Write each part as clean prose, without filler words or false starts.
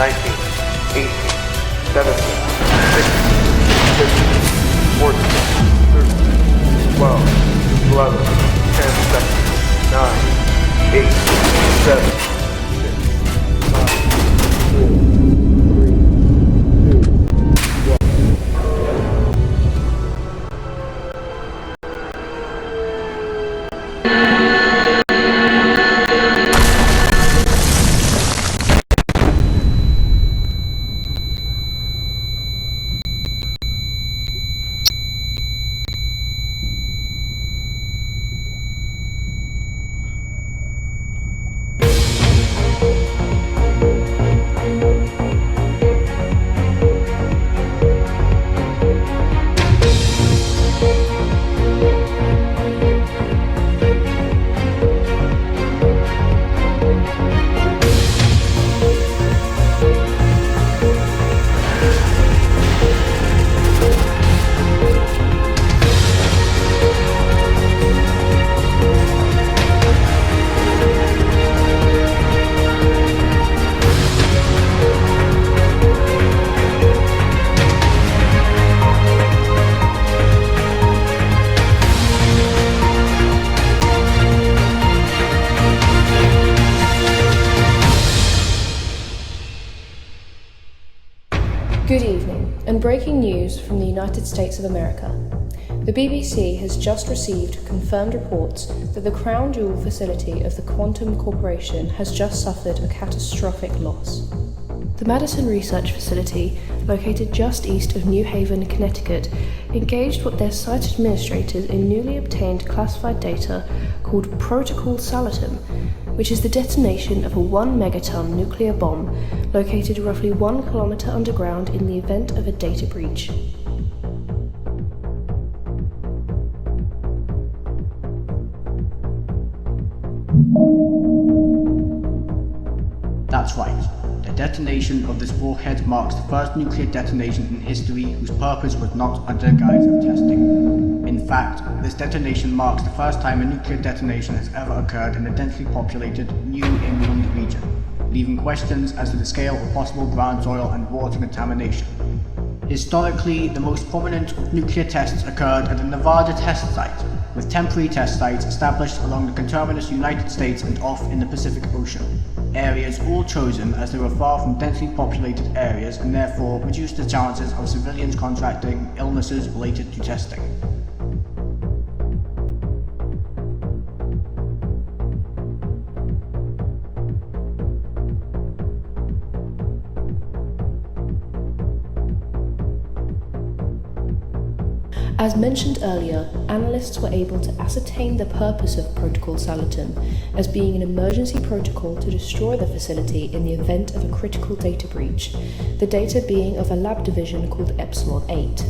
19, 18, 17, 16, 15, 14, 13, 12, 11, 10 seconds, 9, 8, 7, 6, 5, 4, 3, 2, 1. Good evening, and breaking news from the United States of America. The BBC has just received confirmed reports that the crown jewel facility of the Quantum Corporation has just suffered a catastrophic loss. The Madison Research Facility, located just east of New Haven, Connecticut, engaged what their site administrators in newly obtained classified data called Protocol Salatum, which is the detonation of a 1 megaton nuclear bomb located roughly 1 kilometer underground in the event of a data breach. That's right. The detonation of this warhead marks the first nuclear detonation in history whose purpose was not under the guise of testing. In fact, this detonation marks the first time a nuclear detonation has ever occurred in a densely populated New England region, leaving questions as to the scale of possible ground soil and water contamination. Historically, the most prominent nuclear tests occurred at the Nevada test site, with temporary test sites established along the conterminous United States and off in the Pacific Ocean. Areas all chosen as they were far from densely populated areas and therefore reduced the chances of civilians contracting illnesses related to testing. As mentioned earlier, analysts were able to ascertain the purpose of Protocol Salatum as being an emergency protocol to destroy the facility in the event of a critical data breach, the data being of a lab division called Epsilon 8.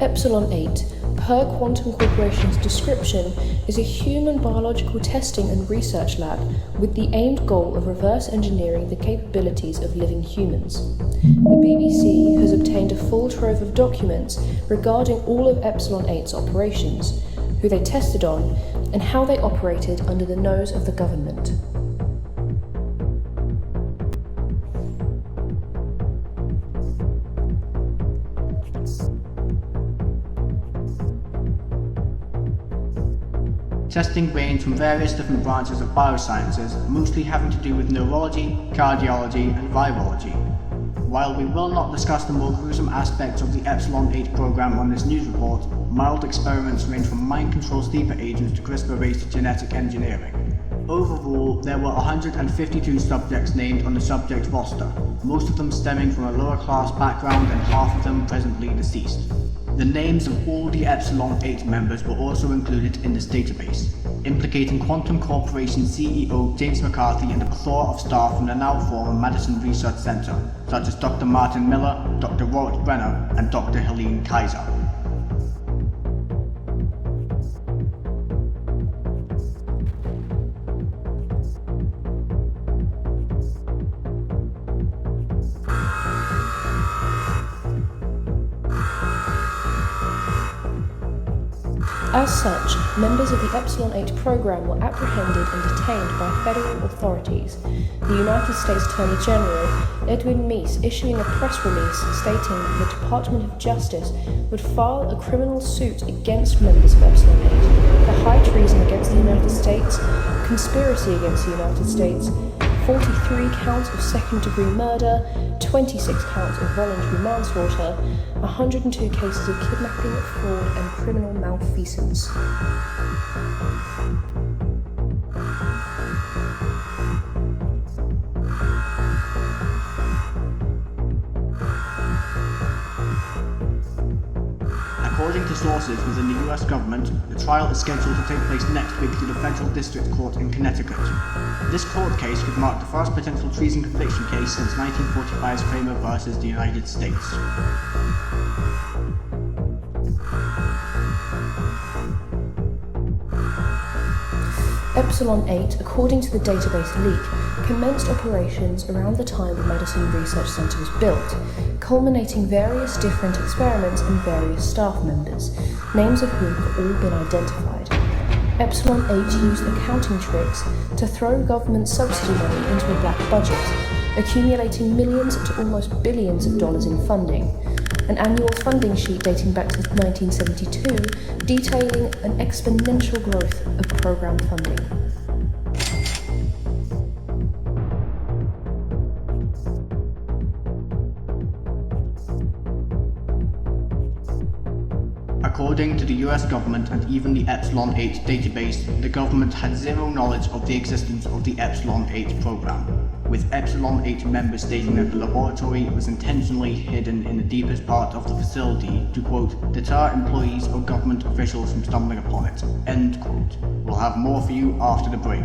Epsilon 8, per Quantum Corporation's description, is a human biological testing and research lab with the aimed goal of reverse engineering the capabilities of living humans. The BBC has obtained a full trove of documents regarding all of Epsilon 8's operations, who they tested on, and how they operated under the nose of the government. Testing ranged from various different branches of biosciences, mostly having to do with neurology, cardiology, and virology. While we will not discuss the more gruesome aspects of the Epsilon 8 program on this news report, mild experiments range from mind control sleeper agents to CRISPR-based genetic engineering. Overall, there were 152 subjects named on the subject roster, most of them stemming from a lower class background and half of them presently deceased. The names of all the Epsilon 8 members were also included in this database, implicating Quantum Corporation CEO James McCarthy and a plethora of staff from the now former Madison Research Center, such as Dr. Martin Miller, Dr. Robert Brenner, and Dr. Helene Kaiser. As such, members of the Epsilon 8 program were apprehended and detained by federal authorities, the United States Attorney General Edwin Meese issuing a press release stating that the Department of Justice would file a criminal suit against members of Epsilon 8 for high treason against the United States, conspiracy against the United States, 43 counts of second-degree murder, 26 counts of voluntary manslaughter, 102 cases of kidnapping, fraud, and criminal malfeasance. According to sources within the US government, the trial is scheduled to take place next week through the Federal District Court in Connecticut. This court case could mark the first potential treason conviction case since 1945's Kramer versus the United States. Epsilon 8, according to the database leak, commenced operations around the time the Madison Research Center was built, culminating various different experiments and various staff members, names of whom have all been identified. Epsilon 8 used accounting tricks to throw government subsidy money into a black budget, accumulating millions to almost billions of dollars in funding. An annual funding sheet dating back to 1972 detailing an exponential growth of program funding. According to the US government and even the Epsilon 8 database, the government had zero knowledge of the existence of the Epsilon 8 program, with Epsilon 8 members stating that the laboratory was intentionally hidden in the deepest part of the facility to, quote, deter employees or government officials from stumbling upon it, end quote. We'll have more for you after the break.